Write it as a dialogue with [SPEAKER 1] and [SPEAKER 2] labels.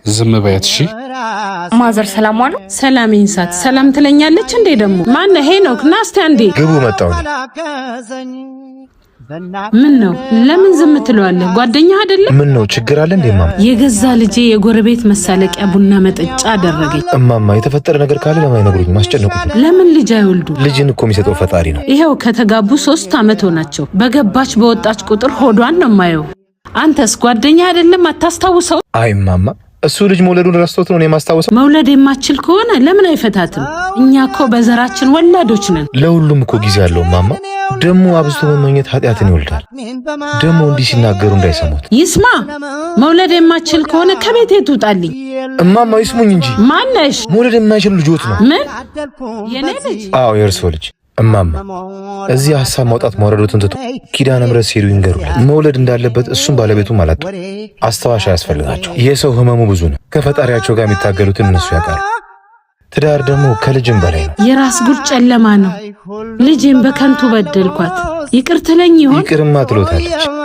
[SPEAKER 1] ዝም በያት እሺ።
[SPEAKER 2] ማዘር ሰላም ዋሉ።
[SPEAKER 3] ሰላም ይንሳት። ሰላም ትለኛለች እንዴ ደግሞ? ማን ሄኖክ ና እስቲ አንዴ
[SPEAKER 4] ግቡ። መጣው
[SPEAKER 3] ምን ነው? ለምን ዝም ትለዋለህ? ጓደኛ አይደለ?
[SPEAKER 4] ምን ነው ችግር አለ እንዴ? ማማ
[SPEAKER 3] የገዛ ልጄ የጎረቤት መሳለቂያ ቡና መጠጫ አደረገኝ።
[SPEAKER 4] እማማ የተፈጠረ ነገር ካለ ለምን አይነግሩኝ? ማስጨነቁኝ።
[SPEAKER 3] ለምን ልጅ አይወልዱ?
[SPEAKER 4] ልጅን እኮ የሚሰጠው ፈጣሪ ነው።
[SPEAKER 3] ይሄው ከተጋቡ 3 ዓመት ሆናቸው። በገባች በወጣች ቁጥር ሆዷን ነው ማየው። አንተስ ጓደኛ አይደለም አታስታውሰው?
[SPEAKER 4] አይ ማማ እሱ ልጅ መውለዱን ረስቶት ነው የማስታወሰው።
[SPEAKER 3] መውለድ የማችል ከሆነ ለምን አይፈታትም? እኛ እኮ በዘራችን ወላዶች ነን።
[SPEAKER 4] ለሁሉም እኮ ጊዜ አለው ማማ። ደሞ አብዝቶ መመኘት ኃጢአትን ይወልዳል። ደሞ እንዲህ ሲናገሩ እንዳይሰሙት።
[SPEAKER 3] ይስማ። መውለድ የማችል ከሆነ ከቤቴ ትውጣልኝ።
[SPEAKER 4] እማማ ይስሙኝ እንጂ።
[SPEAKER 3] ማነሽ?
[SPEAKER 4] መውለድ የማይችል ልጆት ነው።
[SPEAKER 3] ምን? የኔ ልጅ?
[SPEAKER 4] አዎ የእርሶ ልጅ። እማማ እዚህ ሐሳብ ማውጣት ማውረዱትን ትቶ ኪዳነ ምሕረት ሲሄዱ ይንገሩለት። መውለድ እንዳለበት እሱም ባለቤቱም አላጡ። አስተዋሽ ያስፈልጋቸው። የሰው ህመሙ ብዙ ነው። ከፈጣሪያቸው ጋር የሚታገሉትን እነሱ ያውቃሉ። ትዳር ደግሞ ከልጅም በላይ ነው።
[SPEAKER 3] የራስ ጉድ ጨለማ ነው። ልጄን በከንቱ በደልኳት። ይቅር ትለኝ ይሆን?
[SPEAKER 4] ይቅርማ ትሎታለች።